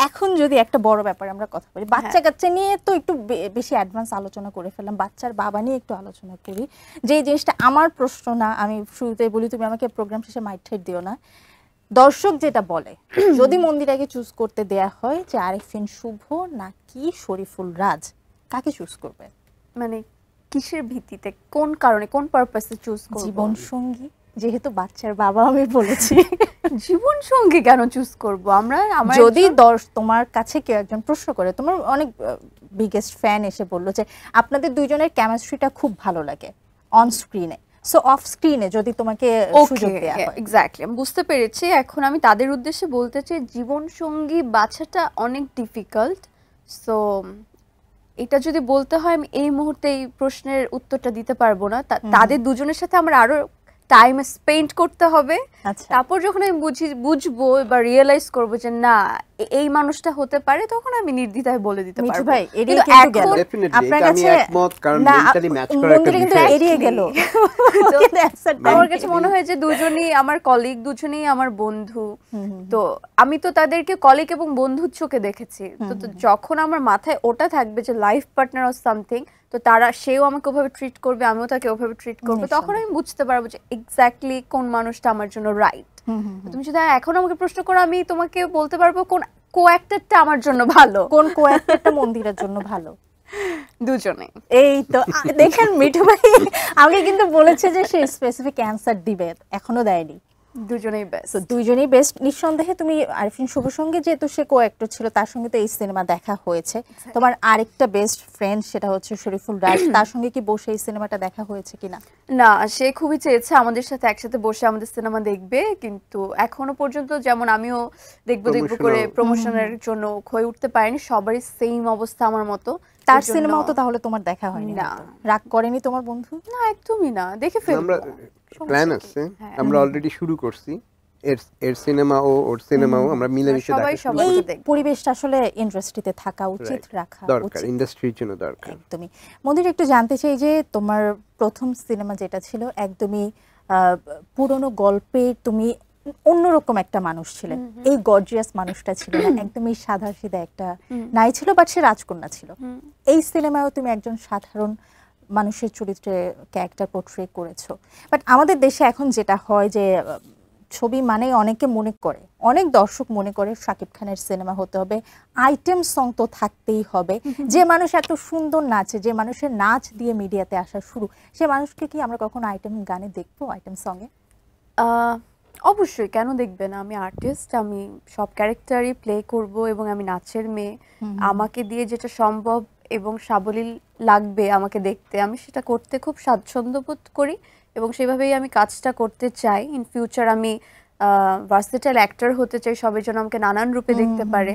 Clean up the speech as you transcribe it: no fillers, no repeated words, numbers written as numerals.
এখন যদি একটা বড় ব্যাপারে আমরা কথা বলি, বাচ্চা কাচ্চা নিয়ে তো একটু বেশি অ্যাডভান্স আলোচনা করে ফেললাম, বাচ্চার বাবা নিয়ে একটু আলোচনা করি। যে জিনিসটা আমার প্রশ্ন না, আমি শুরুতেই বলি, তুমি আমাকে প্রোগ্রাম শেষে মাইট ঠাইট দিও না। দর্শক যেটা বলে, যদি মন্দিরাকে চুজ করতে দেয়া হয় যে আরেফিন শুভ নাকি শরীফুল রাজ, কাকে চুজ করবে? মানে কিসের ভিত্তিতে, কোন কারণে, কোন পারপাসে চুজ করব? জীবন সঙ্গী, যেহেতু বাচ্চার বাবা আমি বলেছি। জীবন সঙ্গী কেন চুজ করব আমরা? যদি তোমার কাছে কেউ একজন প্রশ্ন করে, তোমার অনেক বিগেস্ট ফ্যান এসে বললো যে আপনাদের দুইজনের কেমিস্ট্রিটা খুব ভালো লাগে অন স্ক্রিনে, সো অফ স্ক্রিনে যদি তোমাকে সুযোগ দেয়া হয়। এক্স্যাক্টলি, আমি বুঝতে পেরেছি। এখন আমি তাদের উদ্দেশ্যে বলতে চাই, জীবন সঙ্গী বাছাটা অনেক ডিফিকাল্ট। সো এটা যদি বলতে হয়, আমি এই মুহূর্তে এই প্রশ্নের উত্তরটা দিতে পারবো না। তাদের দুজনের সাথে আমার আরো টাইম স্পেন্ড করতে হবে। তারপর যখন আমি বুঝবো বা রিয়েলাইজ করবো যে না এই মানুষটা হতে পারে, তখন আমি নির্দ্বিধায় বলে দিতে পারবো। ভাই এড়িয়ে কিন্তু গেল আপনার কাছে, কিন্তু এড়িয়ে গেল। আমার কাছে মনে হয় যে দুজনেই আমার কলিগ, দুজনেই আমার বন্ধু। তো আমি তো তাদেরকে কলিগ এবং বন্ধুর চোখে দেখেছি। তো যখন আমার মাথায় ওটা থাকবে যে লাইফ পার্টনার অর সামথিং, তো সেও আমাকে ওভাবে ট্রিট করবে, আমিও তাকে ওভাবে ট্রিট করবো, তখন আমি বুঝতে পারবো যে এক্স্যাক্টলি কোন মানুষটা আমার জন্য রাইট। তুমি যদি এখন আমাকে প্রশ্ন করো, আমি তোমাকে বলতে পারবো কোন কো-অ্যাক্টরটা আমার জন্য ভালো, কোন কো-অ্যাক্টরটা মন্দিরের জন্য ভালো। দুজনে। এই তো দেখেন মিঠু ভাই আমাকে কিন্তু বলেছে যে সে স্পেসিফিক অ্যানসার দিবে, এখনো দেয়নি। দুজনেই বেস্ট, দুজনেই বেস্ট নিঃসন্দেহে। তুমি আরিফিন শুভর সঙ্গে যেহেতু সে কো-অ্যাক্টর ছিল, তার সঙ্গে তো এই সিনেমা দেখা হয়েছে। তোমার আরেকটা বেস্ট ফ্রেন্ড, সেটা হচ্ছে শরীফুল রাজ, তার সঙ্গে কি বসে এই সিনেমাটা দেখা হয়েছে কিনা? না, সে খুবই চেয়েছে আমাদের সাথে একসাথে বসে আমাদের সিনেমা দেখবে, কিন্তু এখনো পর্যন্ত যেমন আমিও দেখবো করে প্রমোশনের জন্য হয়ে উঠতে পারিনি। সবারই সেম অবস্থা আমার মতো। তার সিনেমাও তো তাহলে তোমার দেখা হয়নি? না। রাগ করেনি তোমার বন্ধু? না, একদমই না, দেখে ফেলবো। আমরা প্ল্যান আছে, আমরা অলরেডি শুরু করছি। এর সিনেমা ও ওর সিনেমাও আমরা মিলেমিশে দেখব। এই পরিবেশটা আসলে ইন্ডাস্ট্রিতে থাকা উচিত, রাখা দরকার, ইন্ডাস্ট্রির জন্য দরকার। একদমই। মন্দির, একটু জানতে চাই যে তোমার প্রথম সিনেমা যেটা ছিল, একদমই পুরনো গল্পের, তুমি অন্যরকম একটা মানুষ ছিলেন, এই গর্জিয়াস মানুষটা ছিল না, একদমই সাদা সিধা একটা নারী ছিল, বাট সে রাজকন্যা ছিল। এই সিনেমায়ও তুমি একজন সাধারণ মানুষের চরিত্রে ক্যারেক্টার পোর্ট্রে করেছো। বাট আমাদের দেশে এখন যেটা হয় যে ছবি মানে অনেকে মনে করে, অনেক দর্শক মনে করে শাকিব খানের সিনেমা হতে হবে, আইটেম সং তো থাকতেই হবে। যে মানুষ এত সুন্দর নাচে, যে মানুষের নাচ দিয়ে মিডিয়াতে আসা শুরু, সে মানুষকে কি আমরা কখনো আইটেম গানে দেখবো, আইটেম সঙ্গে? অবশ্যই, কেন দেখবে না? আমি আর্টিস্ট, আমি সব ক্যারেক্টারই প্লে করব এবং আমি নাচের মেয়ে। আমাকে দিয়ে যেটা সম্ভব এবং সাবলীল লাগবে আমাকে দেখতে, আমি সেটা করতে খুব স্বাচ্ছন্দ্য বোধ করি এবং সেভাবেই আমি কাজটা করতে চাই। ইন ফিউচার আমি ভার্সেটাইল অ্যাক্টর হতে চাই, সবাই যেন আমাকে নানান রূপে দেখতে পারে।